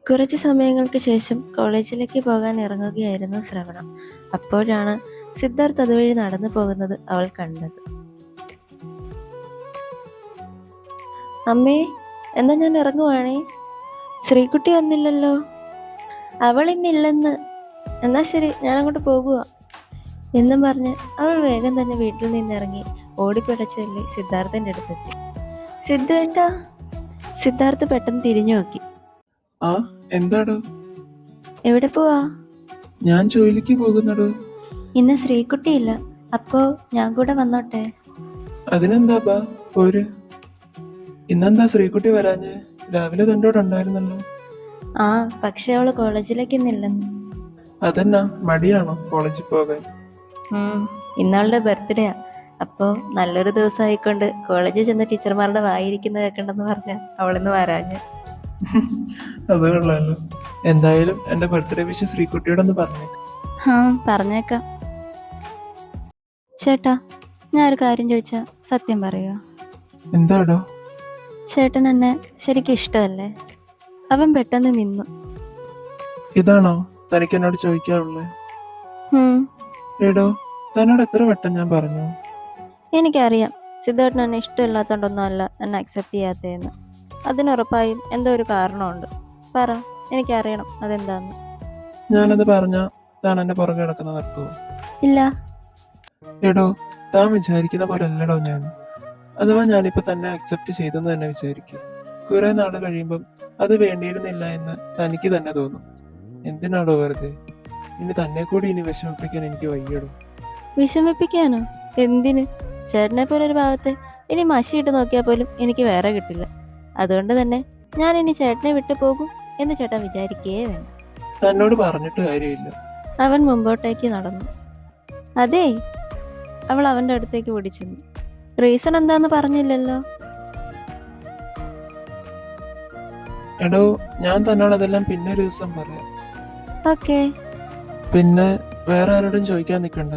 കുറച്ചു സമയങ്ങൾക്ക് ശേഷം കോളേജിലേക്ക് പോകാൻ ഇറങ്ങുകയായിരുന്നു ശ്രവണ. അപ്പോഴാണ് സിദ്ധാർത്ഥ് അതുവഴി നടന്നു പോകുന്നത് അവൾ കണ്ടത്. അമ്മേ, എന്നാ ഞാൻ ഇറങ്ങുവാണേ. ശ്രീകുട്ടി വന്നില്ലല്ലോ. അവൾ ഇന്നില്ലെന്ന്. എന്നാ ശരി, ഞാൻ അങ്ങോട്ട് പോകുക എന്നും പറഞ്ഞ് അവൾ വേഗം തന്നെ വീട്ടിൽ നിന്നിറങ്ങി ഓടിപ്പിടച്ചല്ലേ സിദ്ധാർത്ഥന്റെ അടുത്തെത്തി. സിദ്ധേട്ടാ. സിദ്ധാർത്ഥ് പെട്ടെന്ന് തിരിഞ്ഞു നോക്കി. ആ, എന്താടോ? എവിടെ പോവാ? ഞാൻ ജോലിക്ക് പോകുന്നടോ. ഇന്ന് ശ്രീകുട്ടിയില്ല, അപ്പോ ഞാൻ കൂടെ വന്നോട്ടെ? അതിനെന്താ ബാ, പോര്. ഇന്നെന്താ ശ്രീകുട്ടി വരാഞ്ഞ്? രാവിലെ തന്നോട് ഉണ്ടായിരുന്നല്ലോ. ആ, പക്ഷെ അവള് കോളേജിലേക്ക് ഇന്നില്ലെന്ന്. അതെന്നാ, മടിയാണോ കോളേജിൽ പോകാൻ? ഇന്നവളുടെ ബർത്ത്ഡേയാ. അപ്പോ നല്ലൊരു ദിവസം ആയിക്കൊണ്ട് കോളേജിൽ ചെന്ന് ടീച്ചർമാരുടെ വായിരിക്കുന്ന കേൾക്കണ്ടെന്ന് പറഞ്ഞ അവളിന്ന് വരാഞ്ഞ്. അത് കൊള്ളാലോ. എന്തായാലും എന്റെ ബർത്ത്ഡേ വിഷ് ശ്രീകുട്ടിയോടൊന്ന് പറഞ്ഞേക്കാം. പറഞ്ഞേക്കാം. ചേട്ടാ, ഞാൻ ഒരു കാര്യം ചോദിച്ചാ സത്യം പറയുക? എന്താടോ? ചേട്ടൻ എന്നെ ശരിക്കും ഇഷ്ടമല്ലേ? അവൻ പെട്ടെന്ന് നിന്നു. ഇതാണോ തനിക്ക് എന്നോട് ചോദിക്കാറുള്ളത്? എടോ, തന്നോട് എത്ര വട്ടം ഞാൻ പറഞ്ഞു? എനിക്കറിയാം സിദ്ധാർത്ഥൻ എന്നെ ഇഷ്ടമില്ലാത്തോണ്ടൊന്നും അല്ല എന്നെ അക്സെപ്റ്റ് ചെയ്യാത്തതെന്ന്. അതിനുറപ്പായും എന്തോ ഒരു കാരണമുണ്ട്. പറ, എനിക്കറിയണം അതെന്താന്ന്. ഞാനത് പറഞ്ഞ താൻ എന്നെ പുറകെ കിടക്കുന്ന നിർത്തുവോ? ഇല്ല. എടോ, താൻ വിചാരിക്കുന്ന പോലെ അല്ലടോ ഞാൻ. അഥവാ ഞാനിപ്പോ തന്നെ അക്സെപ്റ്റ് ചെയ്തെന്ന് തന്നെ വിചാരിക്കും. കുറെ നാള് കഴിയുമ്പം അത് വേണ്ടിയിരുന്നില്ല എന്ന് തനിക്ക് തന്നെ തോന്നും. എന്തിനാടോ വെറുതെ? ഇനി തന്നെ കൂടി ഇനി വിഷമിപ്പിക്കാൻ എനിക്ക് വയ്യടോ. വിഷമിപ്പിക്കാനോ? എന്തിന്? ചേട്ടനെ പോലെ ഒരു ഭാവത്തെ ഇനി മഷിയിട്ട് നോക്കിയാൽ പോലും എനിക്ക് വേറെ കിട്ടില്ല. അതുകൊണ്ട് തന്നെ ഞാൻ ഇനി ചേട്ടനെ വിട്ടു പോകും എന്ന് ചേട്ടൻ വിചാരിക്കേ വേണ്ട. തന്നോട് പറഞ്ഞിട്ട് കാര്യമില്ല. അവൻ മുമ്പോട്ടേക്ക് നടന്നു. അതേ, അവൾ അവന്റെ അടുത്തേക്ക് ഓടിച്ചെന്നു. റീസൺ എന്താന്ന് പറഞ്ഞില്ലല്ലോ. എടോ, ഞാൻ തന്നോട് അതെല്ലാം പിന്നെ ഒരു ദിവസം പറയാം. ഓക്കേ. പിന്നെ വേറെ ആരോടും ചോദിക്കാൻ നിൽക്കണ്ട,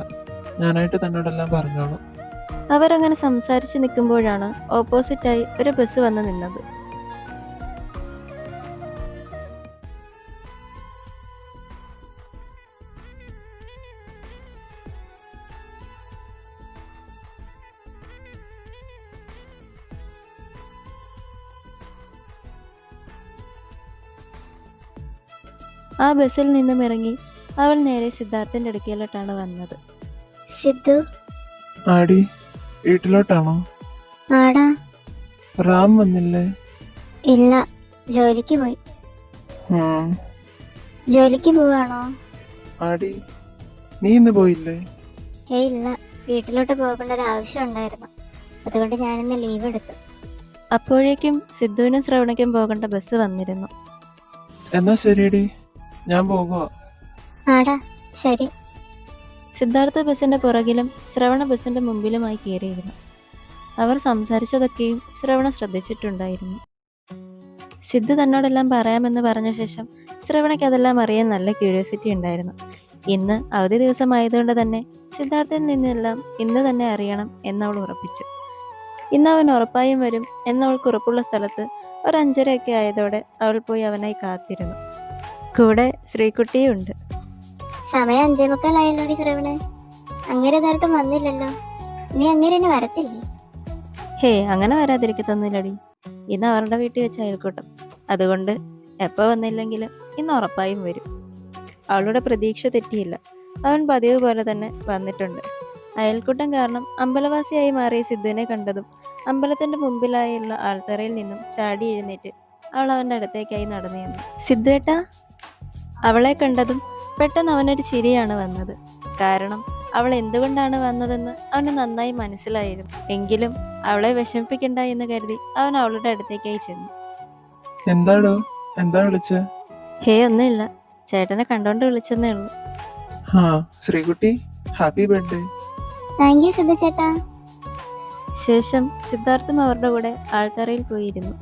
ഞാനായിട്ട് തന്നോടെല്ലാം പറഞ്ഞോളാം. അവരങ്ങനെ സംസാരിച്ച് നിൽക്കുമ്പോഴാണ് ഓപ്പോസിറ്റായി ഒരു ബസ് വന്ന് നിന്നത്. ആ ബസ്സിൽ നിന്നും ഇറങ്ങി അവൾ നേരെ സിദ്ധാർത്ഥന്റെ അടുക്കലോട്ടാണ് വന്നത്. സിദ്ധു. ആടി, വീട്ടിലോട്ടാണോ? ആടാ. റാം വന്നില്ലേ? ഇല്ല, ജോലിക്ക് പോയി. ജോലിക്ക് പോവാണോ? ആടി, നീ ഇന്ന് പോയില്ലേ? ഇല്ല, വീട്ടിലോട്ട് പോകേണ്ട ഒരു ആവശ്യം ഉണ്ടായിരുന്നു, അതുകൊണ്ട് ഞാനിന്ന് ലീവ് എടുത്തു. അപ്പോഴേക്കും സിദ്ധുവിനും ശ്രവണയ്ക്കും പോകേണ്ട ബസ് വന്നിരുന്നു. എന്നാ ശരിയടി, ഞാൻ പോകുക. ആടാ, ശരി. സിദ്ധാർത്ഥ ബസിന്റെ പുറകിലും ശ്രവണ ബസിന്റെ മുമ്പിലുമായി കയറിയിരുന്നു. അവർ സംസാരിച്ചതൊക്കെയും ശ്രവണ ശ്രദ്ധിച്ചിട്ടുണ്ടായിരുന്നു. സിദ്ധു തന്നോടെല്ലാം പറയാമെന്ന് പറഞ്ഞ ശേഷം ശ്രവണയ്ക്ക് അതെല്ലാം അറിയാൻ നല്ല ക്യൂരിയോസിറ്റി ഉണ്ടായിരുന്നു. ഇന്ന് അവധി ദിവസമായതുകൊണ്ട് തന്നെ സിദ്ധാർത്ഥിൽ നിന്നെല്ലാം ഇന്ന് തന്നെ അറിയണം എന്നവൾ ഉറപ്പിച്ചു. ഇന്ന് അവൻ ഉറപ്പായും വരും എന്നവൾക്ക് ഉറപ്പുള്ള സ്ഥലത്ത് ഒരു 5:30 ആയതോടെ അവൾ പോയി അവനായി കാത്തിരുന്നു. കൂടെ ശ്രീകുട്ടിയും ഉണ്ട്. സമയം 5:45 ശ്രവണേ. അങ്ങനെ നേരിട്ടും വന്നില്ലല്ലോ. നീ അങ്ങനെ തന്നെ വരത്തില്ലേ? അങ്ങനെ വരാതിരിക്കത്തൊന്നുമില്ലടി. ഇന്ന് അവരുടെ വീട്ടിൽ വെച്ച അയൽക്കൂട്ടം, അതുകൊണ്ട് എപ്പോൾ വന്നില്ലെങ്കിലും ഇന്ന് ഉറപ്പായും വരും. അവളുടെ പ്രതീക്ഷ തെറ്റിയില്ല. അവൻ പതിവ് പോലെ തന്നെ വന്നിട്ടുണ്ട്. അയൽക്കൂട്ടം കാരണം അമ്പലവാസിയായി മാറിയ സിദ്ധുവിനെ കണ്ടതും അമ്പലത്തിന്റെ മുമ്പിലായുള്ള ആൾത്തറയിൽ നിന്നും ചാടി എഴുന്നേറ്റ് അവൾ അവന്റെ അടുത്തേക്കായി നടന്നു ചെന്നു. സിദ്ധുവേട്ടാ. അവളെ കണ്ടതും പെട്ടെന്ന് അവനൊരു ചിരിയാണ് വന്നത്. കാരണം അവൾ എന്തുകൊണ്ടാണ് വന്നതെന്ന് അവന് നന്നായി മനസ്സിലായിരുന്നു. എങ്കിലും അവളെ വിഷമിപ്പിക്കണ്ട എന്ന് കരുതി അവൻ അവളുടെ അടുത്തേക്കായി ചെന്നു. എന്താടോ, എന്താ വിളിച്ച? ഒന്നുമില്ല, ചേട്ടനെ കണ്ടോണ്ട് വിളിച്ചെന്നേ ഉള്ളൂ. Sreekutty, happy birthday. Thank you Sidhu ചേട്ടാ. ശേഷം സിദ്ധാർത്ഥും അവരുടെ കൂടെ ആൾത്തറയിൽ പോയിരുന്നു.